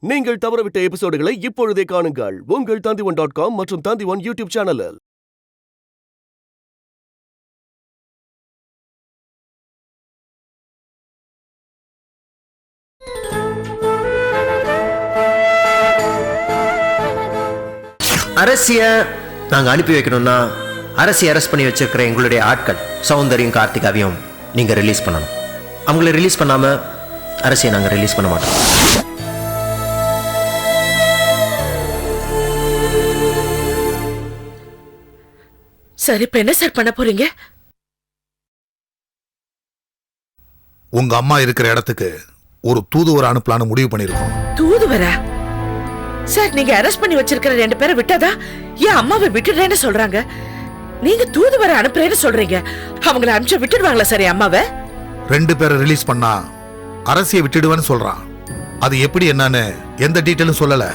நீங்கள் தவறவிட்ட எபிசோடுகளை இப்பொழுதே காணுங்கள் உங்கள் Tandivan.com மற்றும் Tandivan யூடியூப் சேனலில். அரசிய நாங்க அனுப்பி வைக்கணும்னா அரசியை அரெஸ்ட் பண்ணி வச்சிருக்கிற எங்களுடைய ஆட்கள் சௌந்தரியும் கார்த்திகாவையும் நீங்க ரிலீஸ் பண்ணணும். அவங்களை ரிலீஸ் பண்ணாம அரசியை நாங்க ரிலீஸ் பண்ண மாட்டோம். சரி, இப்ப என்ன சார் பண்ண போறீங்க? உங்க அம்மா இருக்கிற இடத்துக்கு ஒரு தூதுவர் அனுப்பலான்னு முடிவு பண்ணிருக்கோம். தூதுவரா? சார், நீங்க அரெஸ்ட் பண்ணி வச்சிருக்கிற 2 பேரை விட்டாதா என் அம்மாவை விட்டுடுறேன்னு சொல்றாங்க. நீங்க தூதுவரை அனுப்புறேன்னு சொல்றீங்க. அவங்களை அனுப்பிச்சு விட்டுடுவாங்களா சார் என் அம்மாவை? 2 பேரை ரிலீஸ் பண்ணா அரசியை விட்டுடுவேன்னு சொல்றான். அது எப்படி என்னன்னு எந்த டீட்டெயிலும் சொல்லல.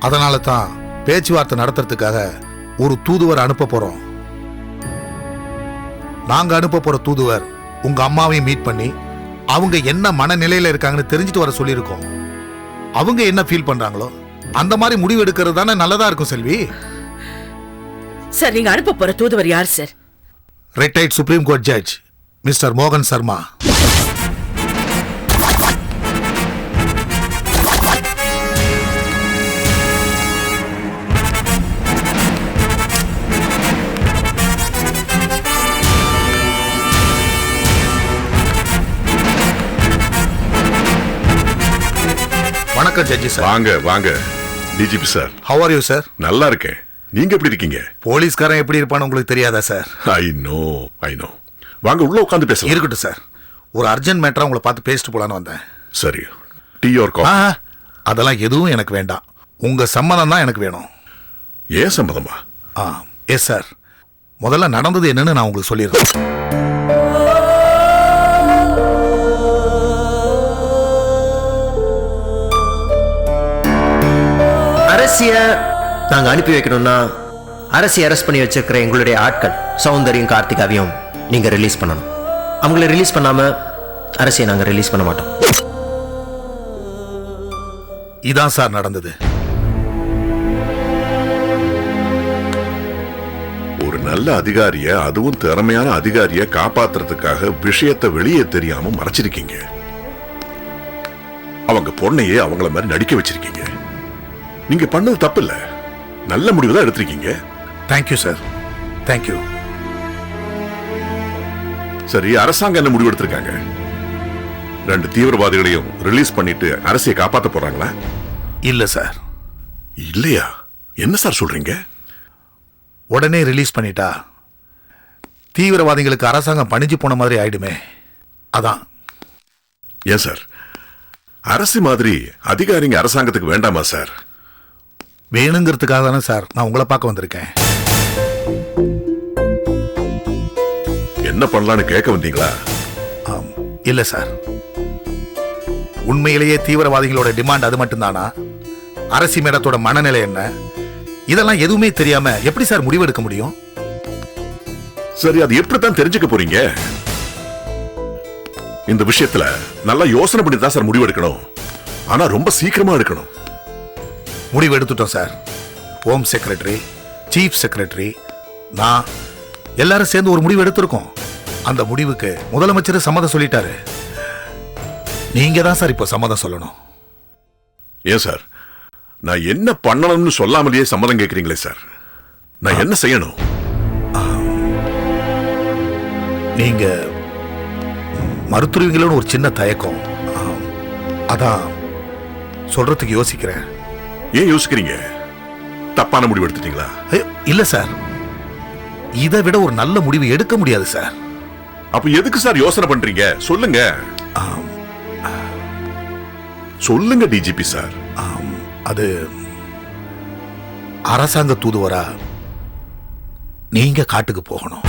அதனால தான் பேச்சுவார்த்தை நடத்துறதுக்காக ஒரு தூதுவர் அனுப்ப போறோம். நாங்க அனுப்ப போற தூதுவர் உங்க அம்மாவையும் மீட் பண்ணி அவங்க என்ன மனநிலையில இருக்காங்கன்னு தெரிஞ்சுட்டு வர சொல்லியிருக்கோம். அவங்க என்ன ஃபீல் பண்றாங்களோ அந்த மாதிரி முடிவு எடுக்கிறது தானே நல்லதா இருக்கும் செல்வி. சார், நீங்க அனுப்ப போற தூதுவர் யார் sir? Retired supreme court judge mister மோகன் சர்மா. வணக்கம் ஜட்ஜி சார். வாங்க வாங்க DGP sir. How are you sir? நல்லா இருக்கேன். நீங்க எப்படி இருக்கீங்க? போலீஸ்காரன் எப்படி இருப்பான்னு உங்களுக்கு தெரியாதா சார்? I know. வாங்க உள்ள உட்கார்ந்து பேசலாம். இருக்கட்டும் சார். ஒரு அர்ஜென்ட் மேட்டரா உங்களை பார்த்து பேசிட்டு போலான்னு வந்தேன். சரி, டீ ஆர் காஃபி? அதெல்லாம் எதுவும் எனக்கு வேண்டாம். உங்க சம்மதம் தான் எனக்கு வேணும். ஏன் சம்மதமா? Yes sir. முதல்ல நடந்தது என்னன்னு நான் உங்களுக்கு சொல்லிடுறேன். அரசிய நாங்க அனுப்பி வைக்கணும்னா அரசியை அரெஸ்ட் பண்ணி வச்சிருக்கிற எங்களுடைய ஆட்கள் சௌந்தரியும் கார்த்திகாவையும் நீங்க ரிலீஸ் பண்ணணும். அவங்களை ரிலீஸ் பண்ணாம அரசியை நாங்க ரிலீஸ் பண்ண மாட்டோம். இதான் சார் நடந்தது. ஒரு நல்ல அதிகாரிய, அதுவும் திறமையான அதிகாரிய காப்பாத்துறதுக்காக விஷயத்தை வெளியே தெரியாம மறைச்சிருக்கீங்க. அவங்க பொண்ணையே அவங்கள மாதிரி நடிக்க வச்சிருக்கீங்க. நீங்க பண்ணது தப்பு இல்ல. நல்ல முடிவு தான் எடுத்திருக்கீங்க. Thank you sir. தேங்க்யூ. சரி, அரசாங்கம் என்ன முடிவு எடுத்திருக்காங்க? 2 தீவிரவாதிகளையும் ரிலீஸ் பண்ணிட்டு அரசியை காப்பாற்ற போறாங்களா? இல்ல சார். இல்லையா? என்ன சார் சொல்றீங்க? உடனே ரிலீஸ் பண்ணிட்டா தீவிரவாதிகளுக்கு அரசாங்கம் பணிஞ்சு போன மாதிரி ஆயிடுமே. அதான். ஏன் சார், அரசு மாதிரி அதிகாரிங்க அரசாங்கத்துக்கு வேண்டாமா சார்? வேணுங்கிறதுக்காக தானே சார் நான் உங்களை பார்க்க வந்திருக்கேன். என்ன பண்ணலான்னு கேட்க வந்தீங்களா? இல்ல சார். உண்மையிலேயே தீவிரவாதிகளோட டிமாண்ட் அது மட்டும்தானா? அரசி மேடத்தோட மனநிலை என்ன? இதெல்லாம் எதுவுமே தெரியாம எப்படி சார் முடிவெடுக்க முடியும்? சரி, அது எப்படித்தான் தெரிஞ்சுக்க போறீங்க? இந்த விஷயத்துல நல்லா யோசனை பண்ணி தான் சார் முடிவெடுக்கணும். ஆனா ரொம்ப சீக்கிரமா எடுக்கணும். முடிவு எடுத்துட்டோம் sir. Home secretary, chief secretary, நான் எல்லாரும் சேர்ந்து ஒரு முடிவு எடுத்திருக்கோம். அந்த முடிவுக்கு முதலமைச்சர் சம்மதம் சொல்லிட்டாரு. நீங்க தான் சார் இப்போ சம்மதம் சொல்லணும். ஏன் சார், நான் என்ன பண்ணணும்னு சொல்லாமலேயே சம்மதம் கேட்கறீங்களே சார். நான் என்ன செய்யணும்? நீங்க மறுத்துருவீங்களோன்னு ஒரு சின்ன தயக்கம். அதான் சொல்றதுக்கு யோசிக்கிறேன். ஏன் யோசிக்கிறீங்க? தப்பான முடிவு எடுத்துட்டீங்களா? இல்ல சார், இதை விட ஒரு நல்ல முடிவு எடுக்க முடியாது சார். அப்ப எதுக்கு சார் யோசனை பண்றீங்க? சொல்லுங்க. சொல்லுங்க டிஜிபி சார். அது அரசாங்க தூதுவரா நீங்க காட்டுக்கு போகணும்.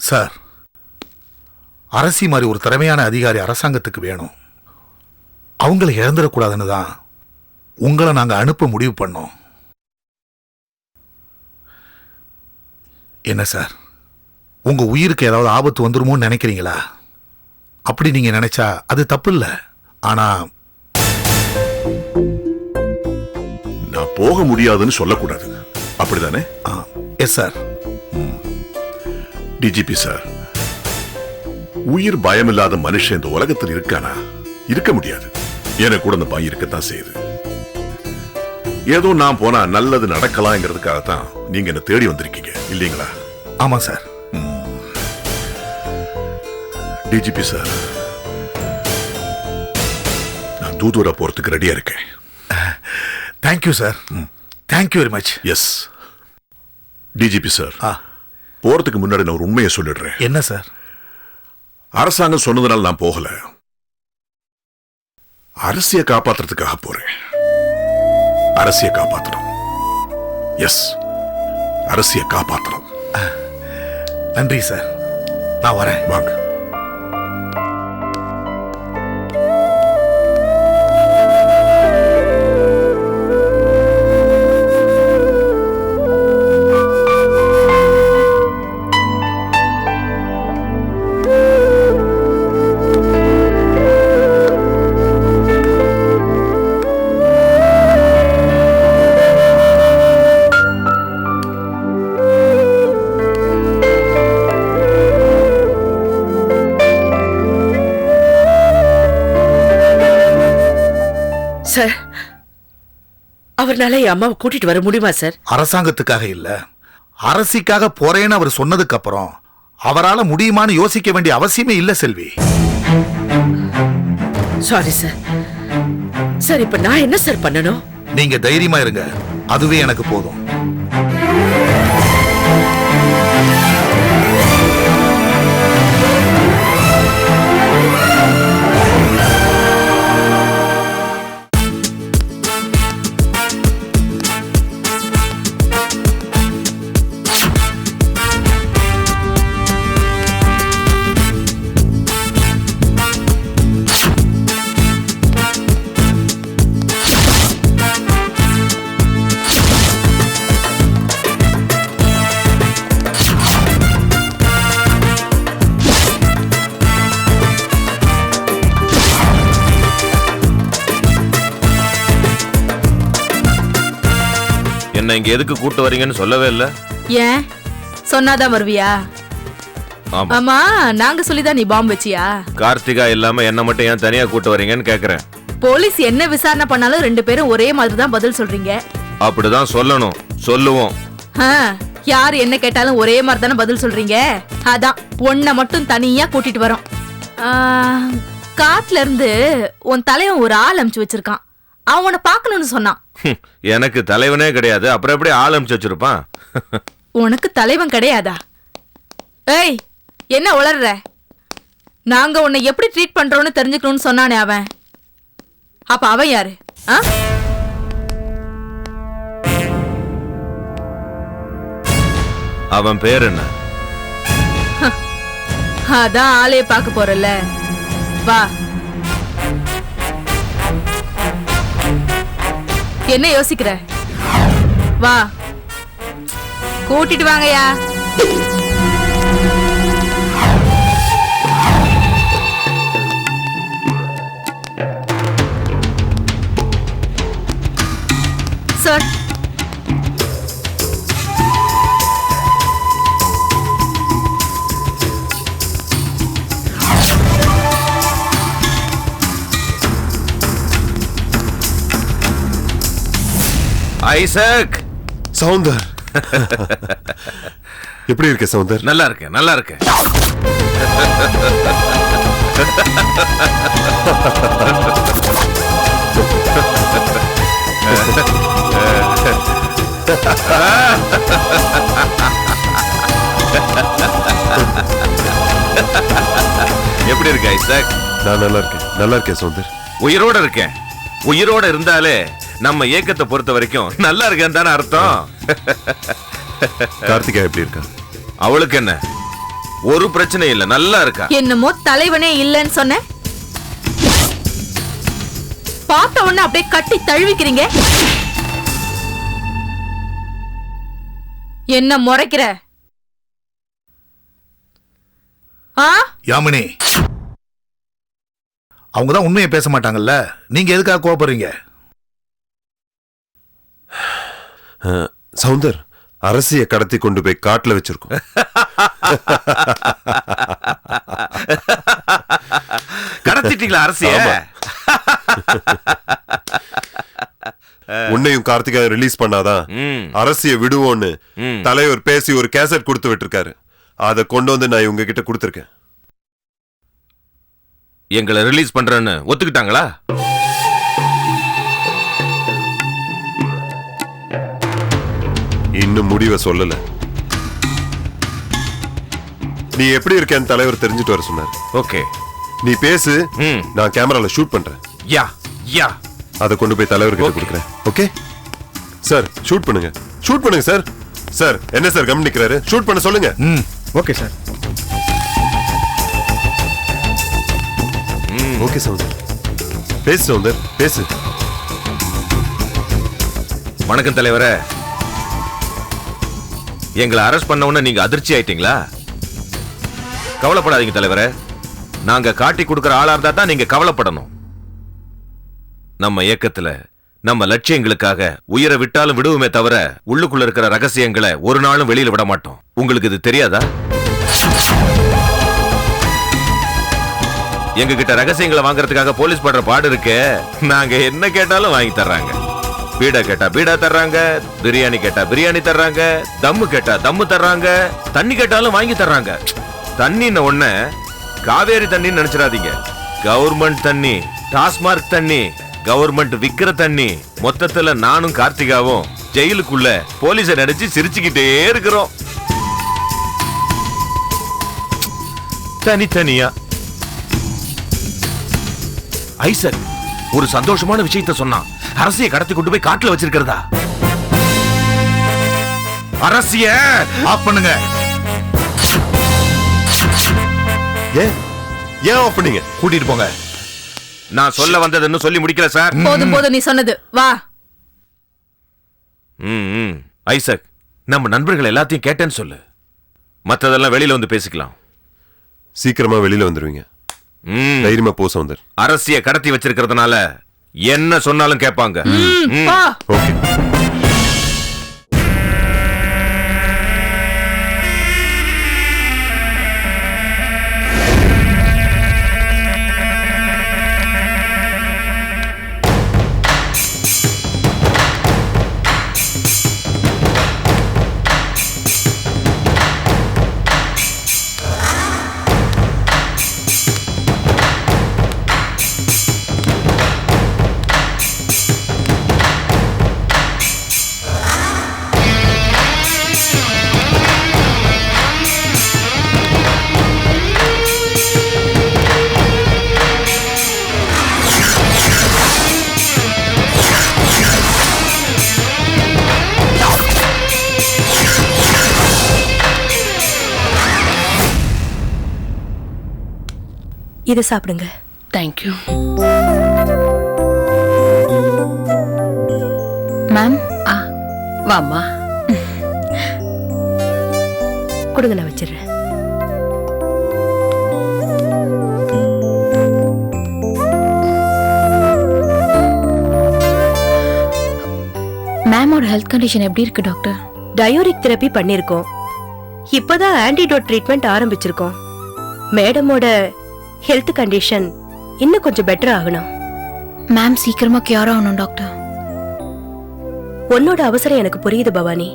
சார், அரசி மாதிரி ஒரு திறமையான அதிகாரி அரசாங்கத்துக்கு வேணும். அவங்கள இழந்துடக்கூடாதுன்னு தான் உங்களை நாங்க அனுப்ப முடிவு பண்ணோம். என்ன சார், உங்க உயிருக்கு ஏதாவது ஆபத்து வந்துருமோன்னு நினைக்கிறீங்களா? அப்படி நீங்க நினைச்சா அது தப்பு இல்ல. ஆனா நான் போக முடியாதுன்னு சொல்லக்கூடாது, அப்படிதானே? Yes sir. டிஜிபி சார், உயிர் பயமில்லாத மனுஷன் இந்த உலகத்தில் இருக்கானா? இருக்க முடியாது. எனக்கு கூட அந்த பயம் இருக்கத்தான் செய்யுது. ஏதோ நான் போனா நல்லது நடக்கலாங்கிறதுக்காகத்தான் நீங்க என்ன தேடி வந்திருக்கீங்க இல்லீங்களா? ஆமா சார். டிஜிபி சார், நான் தூதுவரா போறதுக்கு ரெடியா இருக்கேன். Thank you sir. Thank you very much. Yes DGP sir, போறதுக்கு முன்னாடி நான் ஒரு உண்மையை சொல்லிடுறேன். என்ன சார்? அரசாங்கம் சொன்னதுனால நான் போகல, அரசியை காப்பாத்துறதுக்காக போறேன். அரசியை காப்பாற்றணும். எஸ், அரசியை காப்பாற்றணும். நன்றி சார். நான் வரேன். வாங்க. சார், அவர்னால என் அம்மாவை கூட்டிட்டு வர முடியுமா சார்? அரசாங்கத்துக்காக இல்ல, அரசிக்காக போறேன்னு அவர் சொன்னதுக்கு அப்புறம் அவரால முடியுமான்னு யோசிக்க வேண்டிய அவசியமே இல்ல செல்வி. Sorry sir. சார், இப்ப நான் என்ன சார் பண்ணணும்? நீங்க தைரியமா இருங்க, அதுவே எனக்கு போதும். என்ன இங்க எதுக்கு கூட்டு வரீங்கன்னு சொல்லவே இல்ல. ஏன் சொன்னாதான் வருவியா? ஆமா. ஆமா, நாங்க சொல்லிதான் நீ பாம்பு வச்சியா? கார்த்திகா இல்லாம என்ன மட்டும் ஏன் தனியா கூட்டு வரீங்கன்னு கேக்குறேன். போலீஸ் என்ன விசாரணை பண்ணாலும் ரெண்டு பேரும் ஒரே மாதிரி தான் பதில் சொல்றீங்க. அப்படிதான் சொல்லணும், சொல்லுவோம். யார் என்ன கேட்டாலும் ஒரே மாதிரி தானே பதில் சொல்றீங்க. அதான் உன்னை மட்டும் தனியா கூட்டிட்டு வரோம். காட்டுல இருந்து உன் தலைவன் ஒரு ஆள் அனுப்பிச்சு வச்சிருக்கான். அவனை பாக்கணும்னு சொன்னான். எனக்கு தலைவனே கிடையாது, அப்புறம் எப்படி ஆள் அனுப்பிச்சு வச்சிருப்பான்? உனக்கு தலைவன் கிடையாதா? ஏய், என்ன உளர்ற? நாங்க உன்னை எப்படி ட்ரீட் பண்றோம்னு தெரிஞ்சுக்கணும்னு சொன்னானே அவன். அப்ப அவன் யாரு? அவன் பேர் என்ன? அதான் ஆளே பார்க்க போறல. வா. என்ன யோசிக்கிற? வா, கூட்டிட்டு வாங்கயா. Sir, Isaac. சவுந்தர், எப்படி இருக்க சவுந்தர்? நல்லா இருக்கேன், நல்லா இருக்கேன். எப்படி இருக்க ஐசக்? நான் நல்லா இருக்கேன், நல்லா இருக்கேன் சவுந்தர். உயிரோட இருக்கேன். உயிரோட இருந்தாலே நம்ம இயக்கத்தை பொறுத்த வரைக்கும் நல்லா இருக்கேன்னு தானே அர்த்தம். கார்த்திகா எப்படி இருக்கா? அவளுக்கு என்ன, ஒரு பிரச்சனை இல்ல, நல்லா இருக்கா. என்னமோ தலைவனே இல்லன்னு சொன்ன, பார்த்த உடனே அப்படியே கட்டி தழுவிக்கிறீங்க. என்ன முறைக்கிற? யாமினி, அவங்க தான் உண்மையை பேச மாட்டாங்கல்ல, நீங்க எதுக்காக கோபப்படுறீங்க? சௌந்தர், அரசியை கடத்தி கொண்டு போய் காட்டுல வச்சிருக்கோம். கடத்திட்டீங்களா அரசிய? உன்னையும் கார்த்திகாவை ரிலீஸ் பண்ணாதான் அரசியை விடுவோன்னு தலைவர் பேசி ஒரு கேசட் கொடுத்து விட்டுருக்காரு. அதை கொண்டு வந்து நான் இவங்க கிட்ட கொடுத்துருக்கேன். எங்களை ரிலீஸ் பண்றேன்னு ஒத்துக்கிட்டாங்களா? இன்னும் முடிவை சொல்லல. நீ எப்படி இருக்கேன்னு தலைவர் தெரிஞ்சுட்டு வர சொன்னார். ஓகே, நீ பேசு, நான் கேமரால ஷூட் பண்றேன். யா யா, அதை கொண்டு போய் தலைவர் கிட்ட கொடுக்குறேன். ஓகே சார், ஷூட் பண்ணுங்க, ஷூட் பண்ணுங்க சார். சார் என்ன சார் கவனிக்கிறாரு? ஷூட் பண்ண சொல்லுங்க. Okay sir. ஓகே சௌந்தர், பேசு சௌந்தர், பேசு. வணக்கம் தலைவரே. எங்களை அரெஸ்ட் பண்ண உடனே நீங்க அதிர்ச்சி ஆயிட்டீங்களா? கவலைப்படாதீங்க தலைவரே, நாங்க காட்டி கொடுக்கிற ஆளா இருந்தா தான் நீங்க கவலைப்படணும். நம்ம இயக்கத்துல நம்ம லட்சியங்களுக்காக உயிரை விட்டாலும் விடுவோமே தவிர உள்ளுக்குள்ள இருக்கிற ரகசியங்களை ஒரு நாளும் வெளியில விட மாட்டோம். உங்களுக்கு இது தெரியாதா? எங்க கிட்ட ரகசியங்களை வாங்குறதுக்காக போலீஸ் படுற பாடு இருக்கு. நாங்க என்ன கேட்டாலும் வாங்கி தர்றாங்க. பீடா கேட்டா பீடா தர்றாங்க, பிரியாணி கேட்டா பிரியாணி தர்றாங்க, தம்மு கேட்டா தம்மு தர்றாங்க, தண்ணி கேட்டாலும் வாங்கி தர்றாங்க. தண்ணின்னு ஒண்ணு காவேரி தண்ணின்னு நினைச்சிடாதீங்க. கவர்மெண்ட் தண்ணி, டாஸ்மார்க் தண்ணி, கவர்மெண்ட் விக்கிற தண்ணி. மொத்தத்துல நானும் கார்த்திகாவும் ஜெயிலுக்குள்ள போலீஸை நினைச்சு சிரிச்சுக்கிட்டே இருக்கிறோம். தனித்தனியா. ஐசக் ஒரு சந்தோஷமான விஷயத்தை சொன்னான். அரசியை கடத்தி கொண்டு போய் காட்டுல வச்சிருக்கிறதா? அரசிய ஆஃப் பண்ணுங்க. ஏன் ஆஃப் பண்ணீங்க? கூட்டிட்டு போங்க. நான் சொல்ல வந்ததுன்னு சொல்லி முடிக்கல சார். போதும் போதும் நீ சொன்னது. வா. ஐசக், நம்ம நண்பர்கள் எல்லாத்தையும் கேட்டேன்னு சொல்லு. மத்ததெல்லாம் வெளியில வந்து பேசிக்கலாம். சீக்கிரமா வெளியில வந்துருவீங்க. தைரியமா போ சௌந்தர். அரசிய கடத்தி வச்சிருக்கிறதுனால என்ன சொன்னாலும் கேட்பாங்க. ஓகே. இதை சாப்பிடுங்க. Thank you ma'am. வாமா. கொடுங்க, நான் வச்சிடுறேன். மேமோட ஹெல்த் கண்டிஷன் எப்படி இருக்கு டாக்டர்? டயோரிக் தெரப்பி பண்ணிருக்கோம். இப்பதான் ஆன்டிடோட் ட்ரீட்மெண்ட் ஆரம்பிச்சிருக்கோம். மேடமோட ஹெல்த் கண்டிஷன் இன்னும் கொஞ்சம் பெட்டர் ஆகணும். மேம் சீக்கிரமா கியூர் ஆகணும் டாக்டர். உன்னோட அவசரம் எனக்கு புரியுது பவானி.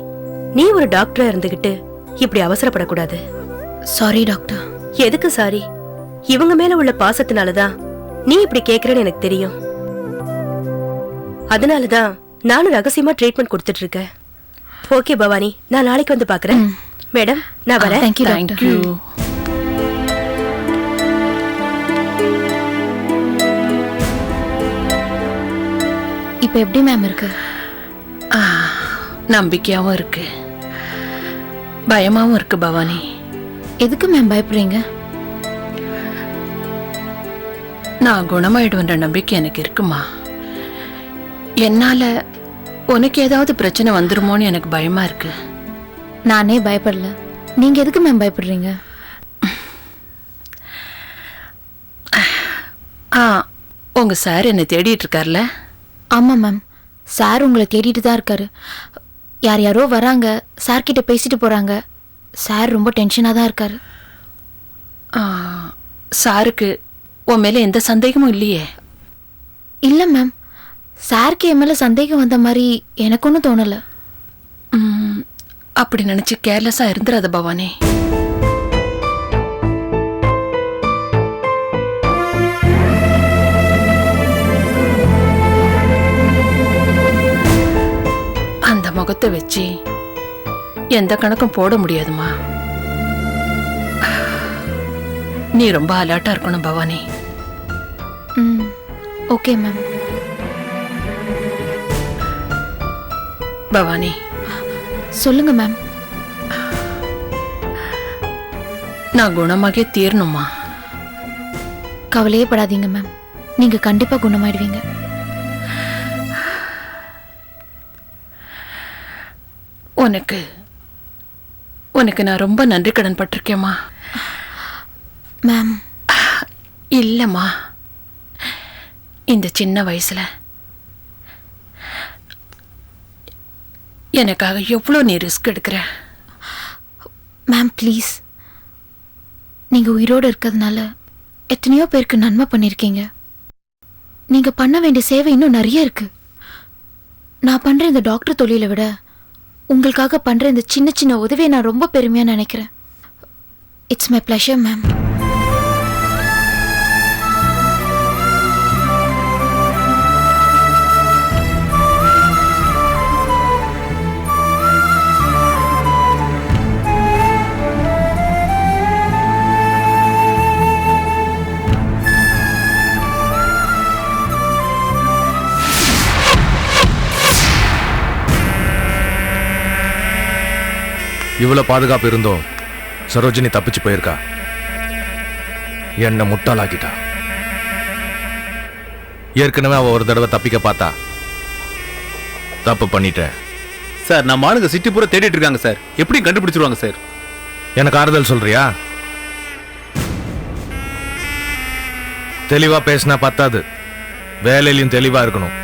நீ ஒரு டாக்டரா இருந்துகிட்டு இப்படி அவசரப்படக்கூடாது. Sorry doctor. எதுக்கு சாரி? இவங்க மேல உள்ள பாசத்தினாலதான் நீ இப்படி கேக்குறேன்னு எனக்கு தெரியும். அதனாலதான் நானும் ரகசியமா ட்ரீட்மெண்ட் கொடுத்துட்டு இருக்கேன். ஓகே பவானி, நான் நாளைக்கு வந்து பாக்குறேன். மேடம், நான் வரேன். Thank you doctor. இப்ப எப்படி மேம் இருக்கு? நம்பிக்கையாவும் இருக்கு, பயமாவும் இருக்கு பவானி. எதுக்கு மேம் பயப்படுறீங்க? நான் குணமாயிடுவேன்ற நம்பிக்கை எனக்கு இருக்குமா. என்னால உனக்கு ஏதாவது பிரச்சனை வந்துருமோன்னு எனக்கு பயமா இருக்கு. நானே பயப்படல, நீங்க எதுக்கு மேம் பயப்படுறீங்க? உங்க சார் என்னை தேடிட்டு இருக்கார்ல? ஆமா மேம், சார் உங்களை தேடிட்டு தான் இருக்காரு. யார் யாரோ வராங்க, சார் கிட்ட பேசிட்டு போறாங்க. சார் ரொம்ப டென்ஷனா தான் இருக்காரு. சாருக்கு உன் மேல எந்த சந்தேகமும் இல்லையே? இல்ல மேம், சாருக்கு என் மேல சந்தேகம் வந்த மாதிரி எனக்கு ஒன்றும் தோணல. அப்படி நினைச்சு கேர்லெஸ்ஸா இருந்துராத பவானி. அந்த முகத்தை வச்சு எந்த கணக்கும் போட முடியாதுமா. நீ ரொம்ப அலர்ட்டா இருக்கணும் பவானி. Okay ma'am. பவானி, சொல்லுங்க மேம். நான் குணமாகவே தீரணுமா? கவலையே படாதீங்க மேம், நீங்க கண்டிப்பா குணமாயிடுவீங்க. உனக்கு உனக்கு நான் ரொம்ப நன்றி கடன் பட்டிருக்கேம்மா. மேம் இல்லம்மா, இந்த சின்ன வயசுல எனக்காக எவ்வளோ நீ ரிஸ்க் எடுக்கிற. மேம் ப்ளீஸ், நீங்க உயிரோடு இருக்கிறதுனால எத்தனையோ பேருக்கு நன்மை பண்ணிருக்கீங்க. நீங்க பண்ண வேண்டிய சேவை இன்னும் நிறைய இருக்கு. நான் பண்ற இந்த டாக்டர் தொழிலை விட உங்களுக்காக பண்ற இந்த சின்ன சின்ன உதவியை நான் ரொம்ப பெருமையா நினைக்கிறேன். It's my pleasure ma'am. இவ்வளவு பாதுகாப்பு இருந்தோம் சரோஜினி தப்பிச்சு போயிருக்கா. என்ன முட்டாளாக்கிட்டா. ஏற்கனவே அவ ஒரு தடவை தப்பிக்க பார்த்தா. தப்பு பண்ணிட்டேன் சார். நம்ம ஆளுங்க சிட்டி பூரா தேடிட்டு இருக்காங்க சார். எப்படி கண்டுபிடிச்சிருவாங்க சார்? எனக்கு ஆறுதல் சொல்றியா? தெளிவா பேசினா பத்தாது, வேலையிலும் தெளிவா இருக்கணும்.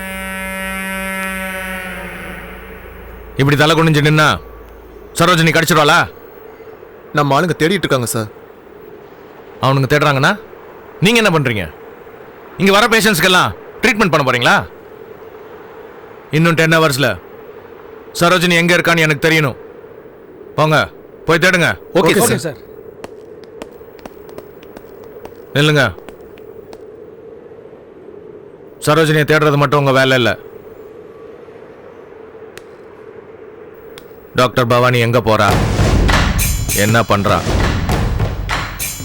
இப்படி தலை குனிஞ்சு நின்னா சரோஜினி கிடைச்சிருவாளா? நம்ம ஆளுங்க தேடிட்டு இருக்காங்க சார். அவனுங்க தேடுறாங்கன்னா நீங்க என்ன பண்றீங்க? இங்க வர பேஷண்ட்ஸ்க்கெல்லாம் ட்ரீட்மெண்ட் பண்ண போறீங்களா? இன்னும் 10 ஹவர்ஸ்ல சரோஜினி எங்க இருக்கான்னு எனக்கு தெரியணும். போங்க, போய் தேடுங்க. Okay sir. இல்லைங்க, சரோஜினியை தேடுறது மட்டும் உங்க வேலை இல்லை. டாக்டர் பவானி எங்க போறா, என்ன பண்றா,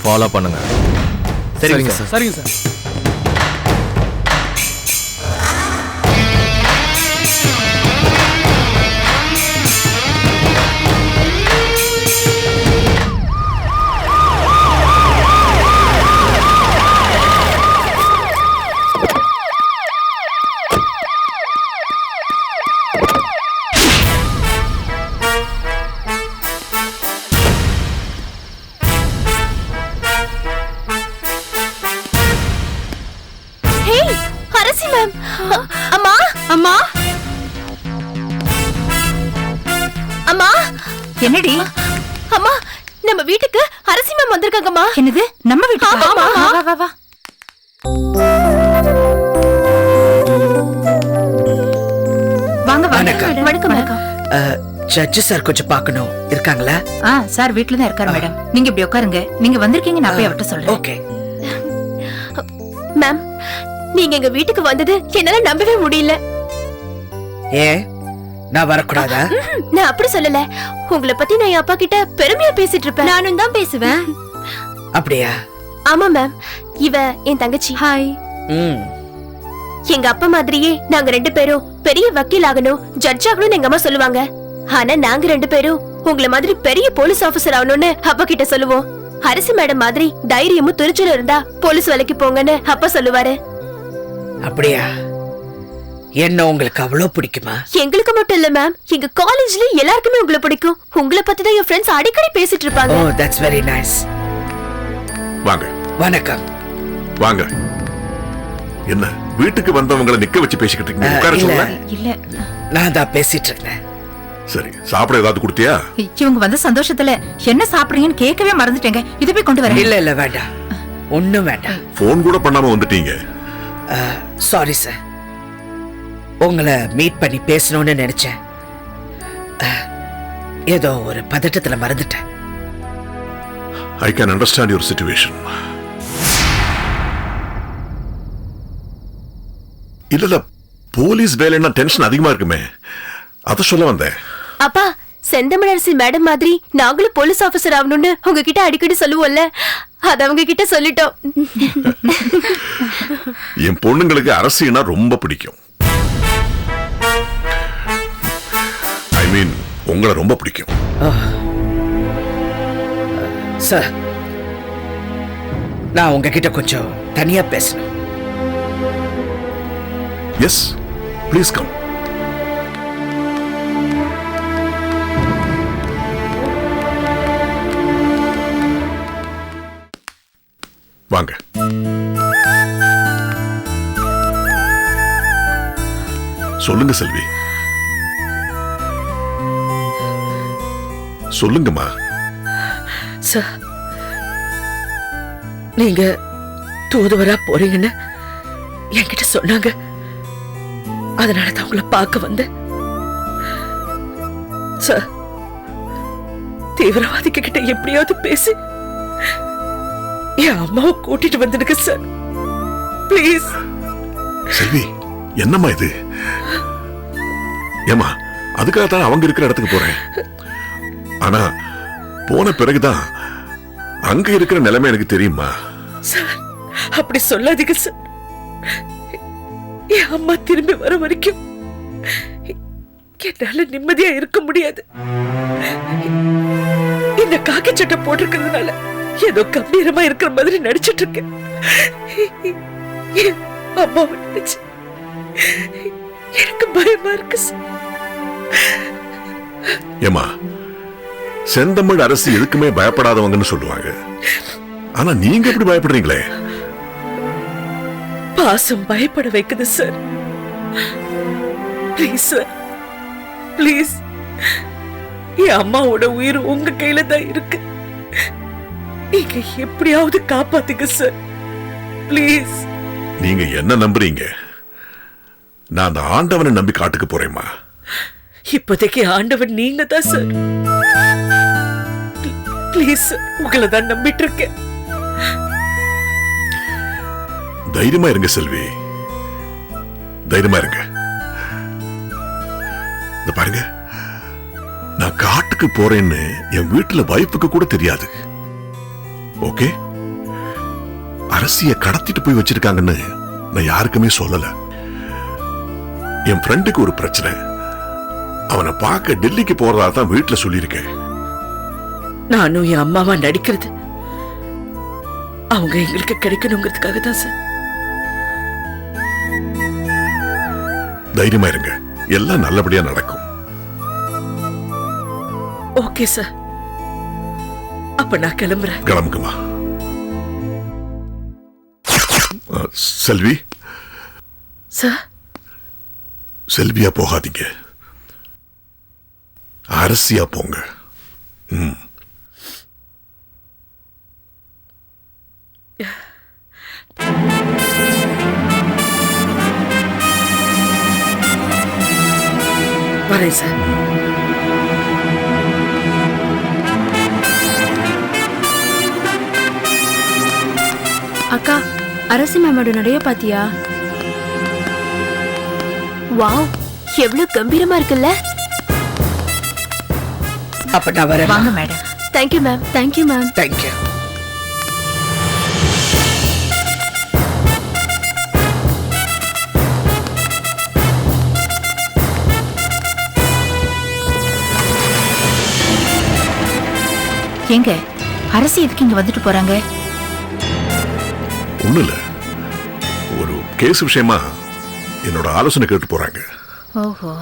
ஃபாலோ பண்ணுங்க. சரிங்க சார். சரிங்க சார். அம்மா அம்மா அம்மா, என்னடி? அம்மா நம்ம வீட்டுக்கு அரசி மேம் வந்திருக்காங்கம்மா. என்னது, நம்ம வீட்டுக்கு? ஆமா, வா வா வா வா. வாங்க வாங்க. வணக்கம் வணக்கம். ஜட்ஜ் சார் கொஞ்சம் பார்க்கணும், இருக்காங்களா? சார் வீட்ல தான் இருக்காரு மேடம். நீங்க இப்படி உட்காருங்க. நீங்க வந்திருக்கீங்க, நான் போய் அவர்ட்ட சொல்றேன். ஓகே மேம், நீங்க எங்க வீட்டுக்கு வந்தது என்னால நம்பவே முடியல. ஏன் நான் வரக்கூடாதா? நான் அப்படி சொல்லல. உங்களை பத்தி நான் என் அப்பா கிட்ட பெருமையா பேசிட்டு இருப்பேன். நானும் தான் பேசுவேன். அப்படியா? ஆமா மேம், இவ என் தங்கச்சி. ஹாய். எங்க அப்பா மாதிரியே நாங்க 2 பேரும் பெரிய வக்கீல் ஆகணும், ஜட்ஜ் ஆகணும்னு எங்க அம்மா சொல்லுவாங்க. ஆனா நாங்க 2 பேரும் உங்களை மாதிரி பெரிய போலீஸ் ஆபீசர் ஆகணும்னு அப்பா கிட்ட சொல்லுவோம். அரசி மேடம் மாதிரி தைரியமும் துணிச்சலும் இருந்தா போலீஸ் வேலைக்கு போங்கன்னு அப்பா சொல்லுவாரு. அப்படியா? என்ன உங்களுக்கு அவ்வளவு பிடிக்குமா? எங்களுக்கு மட்டும் இல்ல மேம், எங்க காலேஜ்ல எல்லாருக்குமே உங்களை பிடிக்கும். உங்களை பத்தி தான் என் ஃப்ரெண்ட்ஸ் அடிக்கடி பேசிட்டு இருப்பாங்க. ஓ, தட்ஸ் வெரி நைஸ். வாங்க. வணக்கம். வாங்க. என்ன வீட்டுக்கு வந்தவங்களை நிக்க வச்சு பேசிக்கிட்டு இருக்கீங்க? உட்கார சொல்லுங்க. இல்ல, நான் தான் பேசிட்டு இருக்கேன். சரி, சாப்பிட ஏதாவது கொடுத்தியா? இவங்க வந்த சந்தோஷத்துல என்ன சாப்பிடுறீங்கன்னு கேட்கவே மறந்துட்டேங்க. இது போய் கொண்டு வரேன். இல்ல வேண்டாம், ஒண்ணும் வேண்டாம். போன் கூட பண்ணாம வந்துட்டீங்க. சாரி சார், உங்களை மீட் பண்ணி பேசணும்னு நினைச்சேன். ஏதோ ஒரு பதட்டத்துல மறந்துட்டேன். I can understand your situation. இல்ல போலீஸ் வேலைன்னா டென்ஷன் அதிகமா இருக்குமே, அத சொல்ல வந்தேன். அப்பா, செந்தமிழரசி மேடம் மாதிரி நாங்களும் போலீஸ் ஆபீசர் ஆகணும்னு உங்ககிட்ட அடிக்கடி சொல்லுவோம்ல, அத அவங்க கிட்ட சொல்லிட்டோம். என் பொண்ணுங்களுக்கு அரசியல்னா ரொம்ப பிடிக்கும். ஐ மீன் உங்களை ரொம்ப பிடிக்கும். சார், நான் உங்ககிட்ட கொஞ்சம் தனியா பேசணும். Yes, please come. வாங்க. சொல்லுங்க செல்வி. சொல்லுங்கம்மா. சார், நீங்க தூதுவரா போறீங்கன்னு என்கிட்ட சொன்னாங்க. அதனால தான் உங்களை பார்க்க வந்தேன். சார், தீவிரவாதிக கிட்ட எப்படியாவது பேசி என் அம்மாவை கூட்டிட்டு வந்துடுங்க சார், பிளீஸ். செல்வி, என்னம்மா இது? ஏமா, அதுக்காக தான் அவங்க இருக்கிற இடத்துக்கு போறேன். ஆனா போன பிறகுதான் அங்க இருக்கிற நிலைமை எனக்கு தெரியுமா? சார், அப்படி சொல்லாதீங்க சார். என் அம்மா திரும்பி வர வரைக்கும் என்னால நிம்மதியா இருக்க முடியாது. இந்த காக்கி சட்டை போட்டிருக்கிறதுனால ஏதோ கம்பீரமா இருக்கிற மாதிரி நடிச்சிட்டு இருக்கேன். அம்மாவை நினைச்சு எனக்கு பயமா இருக்கு சார். ஏமா, செந்தமிழ் அரசு எதுக்குமே பயப்படாதவங்கன்னு சொல்லுவாங்க. ஆனா நீங்க எப்படி பயப்படுறீங்களே? பாசம் பயப்பட வைக்குது சார். Please sir, please. என் அம்மாவோட உயிர் உங்க கையில தான் இருக்கு. நீங்க எப்படியாவது காப்பாத்துங்க சார், ப்ளீஸ். நீங்க என்ன நம்புறீங்க? நான் அந்த ஆண்டவனை நம்பி காட்டுக்கு போறேம்மா. இப்போதைக்கு ஆண்டவன் நீங்க தான் சார். ப்ளீஸ் சார், உங்களை தான் நம்பிட்டு இருக்கேன். தைரியமா இருங்க செல்வி, தைரியமா இருங்க. இந்த பாருங்க, நான் காட்டுக்கு போறேன்னு என் வீட்டுல வைப்புக்கு கூட தெரியாது. ஓகே, அரசிய கடத்திட்டு போய் வச்சிருக்காங்கன்னு நான் யாருக்குமே சொல்லல. என் ஃப்ரெண்டுக்கு ஒரு பிரச்சனை, அவனை பார்க்க டெல்லிக்கு போறதா தான் வீட்டுல சொல்லியிருக்கேன். நானும் என் அம்மாவா நடிக்கிறது அவங்க எங்களுக்கு கிடைக்கணுங்கிறதுக்காக தான் சார். தைரியமா இருங்க, எல்லாம் நல்லபடியா நடக்கும். ஓகே சார், அப்ப நான் கிளம்புறேன். கிளம்புங்கம்மா. செல்வி. சார், செல்வியா போகாதீங்க, அரசியா போங்க. வரேன் சார். அக்கா, அரசி மேமோட நடைய பாத்தியா? வாவ், எவ்வளவு கம்பீரமா இருக்குல்ல. அப்ப நான் வரேன். வாங்க madam. Thank you ma'am. Thank you ma'am. Thank you. எங்க அரசி எதுக்கு இங்க வந்துட்டு போறாங்க? ஒண்ணு இல்ல, ஒரு கேஸ் விஷயமா என்னோட ஆலோசனை கேட்டு போறாங்க. ஓஹோ.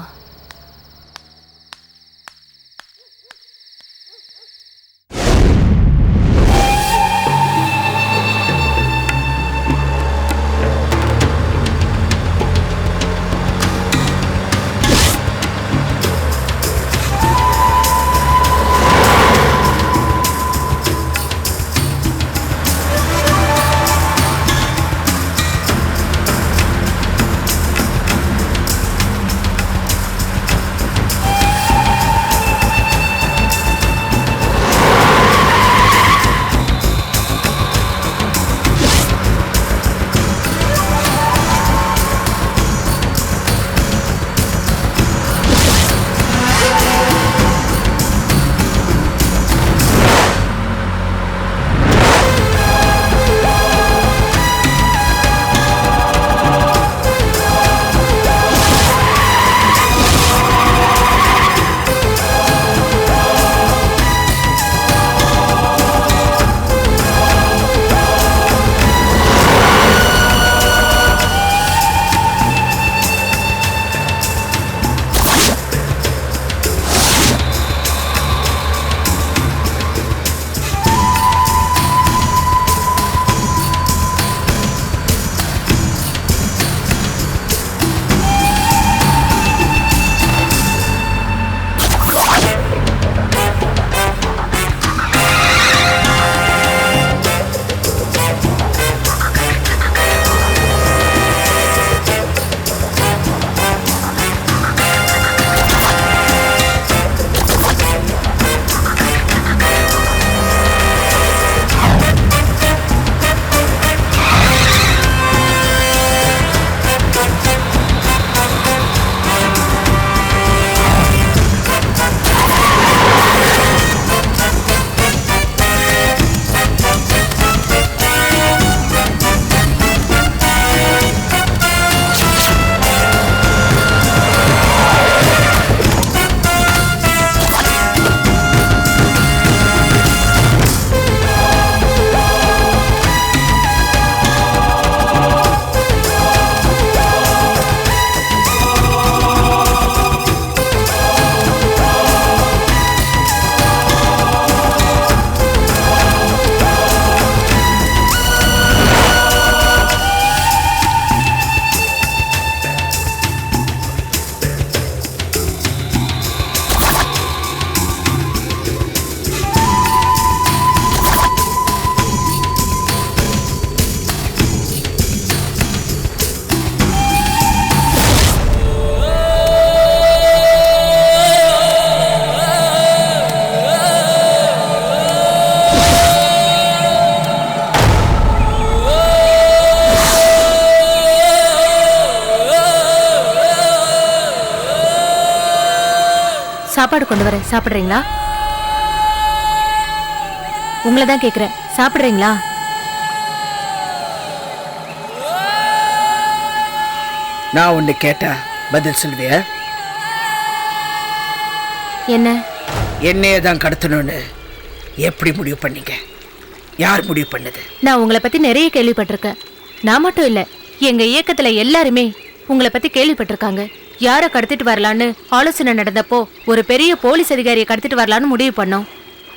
சாப்பாடு கொண்டு வரேன், சாப்பிடுறீங்களா? உங்களை தான் கேக்குறேன், சாப்பிடுறீங்களா? நான் ஒண்ணு கேட்டா பதில் சொல்லுவியா? என்ன? என்னையே தான் கடத்தணும்னு எப்படி முடிவு பண்ணீங்க? யார் முடிவு பண்ணது? நான் உங்களை பத்தி நிறைய கேள்விப்பட்டிருக்கேன். நான் மட்டும் இல்ல, எங்க இயக்கத்துல எல்லாருமே உங்களை பத்தி கேள்விப்பட்டிருக்காங்க. யாரை கடத்திட்டு வரலான்னு ஆலோசனை நடந்தப்போ ஒரு பெரிய போலீஸ் அதிகாரியை கடத்திட்டு வரலான்னு முடிவு பண்ணோம்.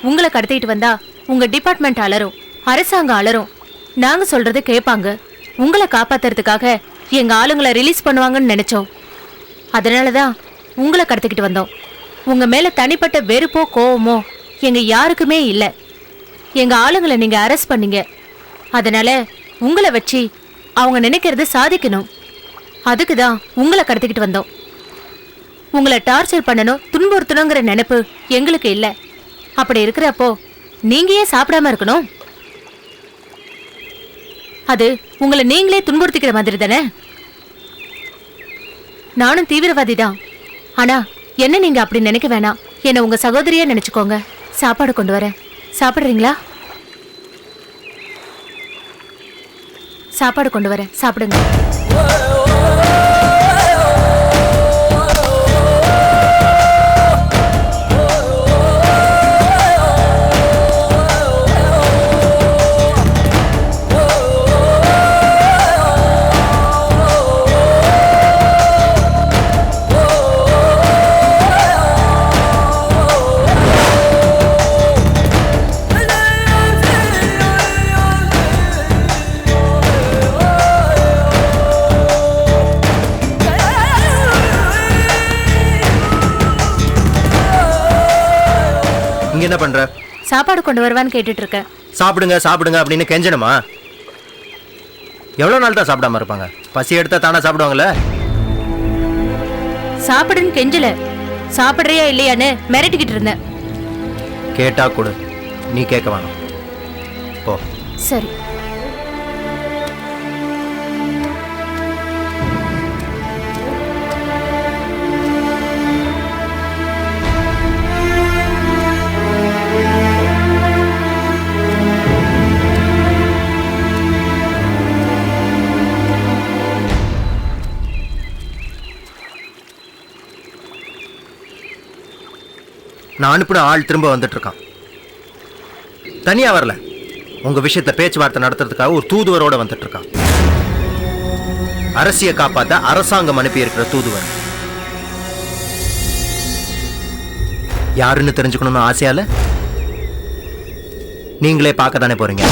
உங்களை கடத்திட்டு வந்தா உங்க டிபார்ட்மெண்ட் அலரும், அரசாங்கம் அலரும், நாங்க சொல்றது கேட்பாங்க. உங்களை காப்பாத்துறதுக்காக எங்க ஆளுங்களை ரிலீஸ் பண்ணுவாங்கன்னு நினைச்சோம். அதனாலதான் உங்களை கடத்திக்கிட்டு வந்தோம். உங்க மேல தனிப்பட்ட வெறுப்போ கோவமோ எங்க யாருக்குமே இல்ல. எங்க ஆளுங்களை நீங்க அரெஸ்ட் பண்ணீங்க, அதனால உங்களை வச்சு அவங்க நினைக்கிறது சாதிக்கணும். அதுக்குதான் உங்களை கடத்திக்கிட்டு வந்தோம். உங்களை டார்ச்சர் பண்ணணும், துன்புறுத்தணுங்கிற நினைப்பு எங்களுக்கு இல்ல. அப்படி இருக்கிறப்போ நீங்க ஏன் சாப்பிடாம இருக்கணும்? அது உங்களை நீங்களே துன்புறுத்திக்கிற மாதிரி தானே. நானும் தீவிரவாதி தான், ஆனா என்ன நீங்க அப்படி நினைக்க வேணாம். என்ன உங்க சகோதரியா நினைச்சுக்கோங்க. சாப்பாடு கொண்டு வரேன், சாப்பிடுறீங்களா? சாப்பாடு கொண்டு வரேன், சாப்பிடுங்க. என்ன பண்ற? சாப்பாடு கொண்டு வருவான்னு கேட்டுட்டு இருக்கேன். சாப்பிடுங்க சாப்பிடுங்க அப்படின்னு கெஞ்சணுமா? எவ்வளவு நாள் தான் சாப்பிடாம இருப்பாங்க? பசி எடுத்தா தானா சாப்பிடுவாங்கல்ல? சாப்பிடுன்னு கெஞ்சல, சாப்பிடுறியா இல்லையான்னு மிரட்டிக்கிட்டு இருந்தேன். கேட்டா கொடு, நீ கேட்க வேணாம். போ. சரி. நான் அனுப்பின ஆள் திரும்ப வந்துட்டு இருக்கான். தனியா வரல, உங்க விஷயத்துல பேச்சுவார்த்தை நடத்துறதுக்காக ஒரு தூதுவரோட வந்துட்டு இருக்கான். அரசியை காப்பாத்த அரசாங்கம் அனுப்பி இருக்கிற தூதுவர். யாருன்னு தெரிஞ்சுக்கணும்னு ஆசையால நீங்களே பார்க்க தானே போறீங்க.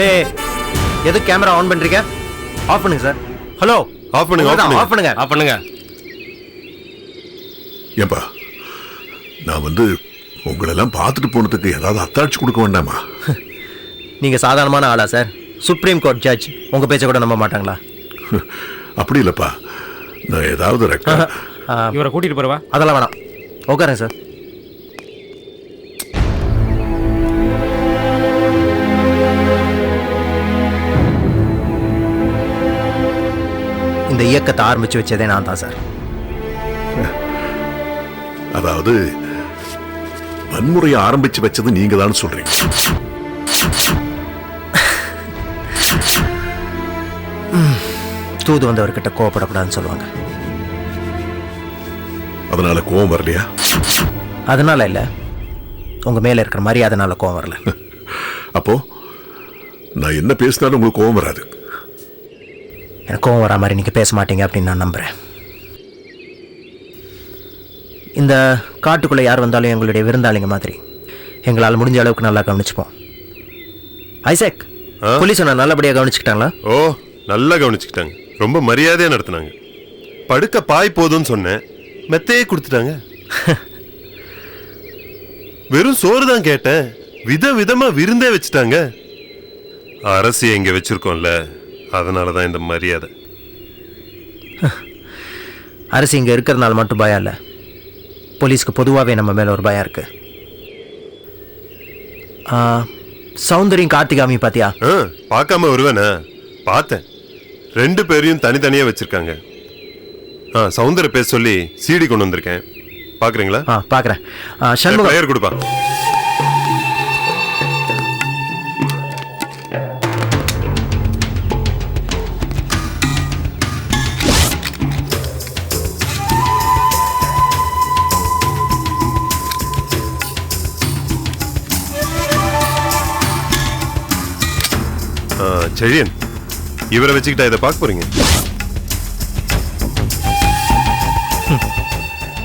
ஏய் எது கேமரா ஆன் பண்றீங்க? ஆஃப் பண்ணுங்க சார். ஹலோ ஆஃப் பண்ணுங்க, ஆஃப் பண்ணுங்க. ஆஃப் பண்ணுங்க. ஏன்பா நான் உங்களெல்லாம் பார்த்துட்டு போனதுக்கு ஏதாவது அத்தாட்சி கொடுக்க வேண்டாமா? நீங்க சாதாரணமான ஆளா சார்? சுப்ரீம் கோர்ட் ஜட்ஜ் உங்க பேச்ச கூட நம்ப மாட்டாங்களா? அப்படி இல்லப்பா, நான் ஏதாவது இவரை கூட்டிட்டு போறவா? அதெல்லாம் வேணாம், உட்காருங்க சார். இந்த இயக்கத்தை ஆரம்பிச்சு வச்சதே நான் தான் சார். அதாவது வன்முறையை ஆரம்பிச்சு வச்சது நீங்க தான் சொல்றீங்க. தூது வந்தவர்கிட்ட கோவப்படக்கூடாதுன்னு சொல்லுவாங்க. அதனால கோவம் வரலையா? அதனால இல்ல, உங்க மேல இருக்கிற மரியாதைனால கோவம் வரல. அப்போ நான் என்ன பேசினாலும் உங்களுக்கு கோவம் வராது? எனக்கு கோவம் வரா மாதிரி நீங்க பேச மாட்டீங்க அப்படின்னு நான் நம்புறேன். இந்த காட்டுக்குள்ள யார் வந்தாலும் எங்களுடைய விருந்தாளிங்க மாதிரி எங்களால் முடிஞ்ச அளவுக்கு நல்லா கவனிச்சுப்போம். ஐசக், போலீஸ் நல்லபடியாக கவனிச்சுக்கிட்டாங்களா? ஓ, நல்லா கவனிச்சுக்கிட்டாங்க. ரொம்ப மரியாதையா நடத்தினாங்க. படுக்க பாய் போதும்னு சொன்னேன், மெத்தையே கொடுத்துட்டாங்க. வெறும் சோறு தான் கேட்டேன், விதவிதமா விருந்தே வச்சுட்டாங்க. அரசியை இங்க வச்சிருக்கோம்ல, அதனாலதான் இந்த மரியாதை. அரசு இங்க இருக்கிறதுனால மட்டும் பயம் இல்லை, போலீஸ்க்கு பொதுவாகவே நம்ம மேல ஒரு பயம் இருக்கு. சௌந்தரியும் கார்த்திகாமி பாத்தியா? பார்க்காம வருவேனா? பார்த்தேன். 2 பேரையும் தனித்தனியா வச்சிருக்காங்க. சௌந்தர பேச சொல்லி சிடி கொண்டு வந்திருக்கேன், பாக்குறீங்களா? பாக்குறேன். சண்முகம் பெயர் கொடுப்பா. செழியன், இவரை வச்சுக்கிட்டா இதை பார்க்க போறீங்க?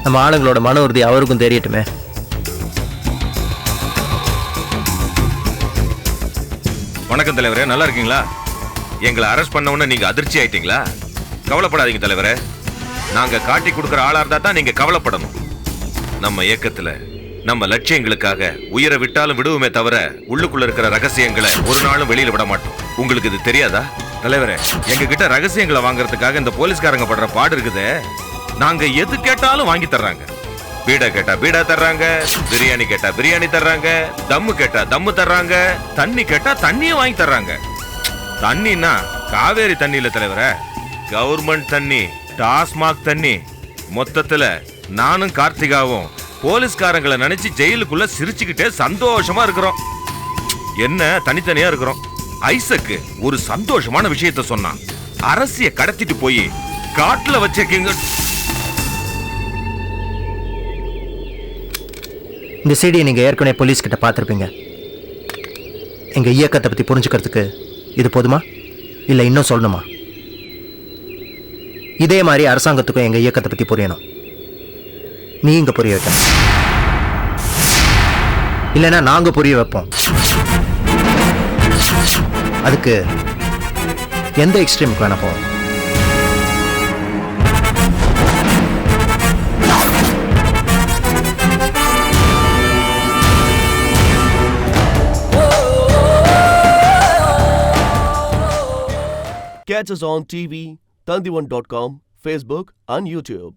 நம்ம ஆளுங்களோட மன உறுதி அவருக்கும் தெரியட்டுமே. வணக்கம் தலைவரே, நல்லா இருக்கீங்களா? எங்களை அரெஸ்ட் பண்ண உடனே நீங்க அதிர்ச்சி ஆயிட்டீங்களா? கவலைப்படாதீங்க தலைவரே, நாங்க காட்டி கொடுக்குற ஆளா இருந்தா தான் நீங்க கவலைப்படணும். நம்ம இயக்கத்துல நம்ம லட்சியங்களுக்காக உயிரை விட்டாலும் விடுவோமே தவிர உள்ளுக்குள்ள இருக்கிற ரகசியங்களை ஒரு நாளும் வெளியில விட மாட்டோம். உங்களுக்கு இது தெரியாதா தலைவரே? எங்க கிட்ட ரகசியங்களை வாங்குறதுக்காக இந்த போலீஸ்காரங்க படுற பாடு இருக்குதே. நாங்க எது கேட்டாலும் வாங்கி தர்றாங்க. பீடா கேட்டா பீடா தர்றாங்க, பிரியாணி கேட்டா பிரியாணி தர்றாங்க, தம்மு கேட்டா தம்மு தர்றாங்க, தண்ணி கேட்டா தண்ணியும் வாங்கி தர்றாங்க. தண்ணின்னா காவேரி தண்ணி இல்ல தலைவரே, கவர்மெண்ட் தண்ணி, டாஸ்மாக் தண்ணி. மொத்தத்துல நானும் கார்த்திகாவும் போலீஸ்காரங்களை நினைச்சு ஜெயிலுக்குள்ள சிரிச்சுக்கிட்டே சந்தோஷமா இருக்கிறோம். என்ன தனித்தனியா இருக்கிறோம். ஐசக்கு ஒரு சந்தோஷமான விஷயத்த சொன்னான். அரசிய கடத்திட்டு போய் காட்டுல வச்சிருக்கீங்க. இந்த சிடியை நீங்க ஏற்கனவே போலீஸ் கிட்ட பார்த்துருப்பீங்க. எங்க இயக்கத்தை பத்தி புரிஞ்சுக்கிறதுக்கு இது போதுமா, இல்ல இன்னும் சொல்லணுமா? இதே மாதிரி அரசாங்கத்துக்கும் எங்க இயக்கத்தை பத்தி புரியணும். நீங்க புரிய வைக்கணும், இல்லைன்னா நாங்க புரிய வைப்போம். அதுக்கு எந்த எக்ஸ்ட்ரீமுக்கு வேணா போவோம். Catch us on TV, Tandivan.com, Facebook and YouTube.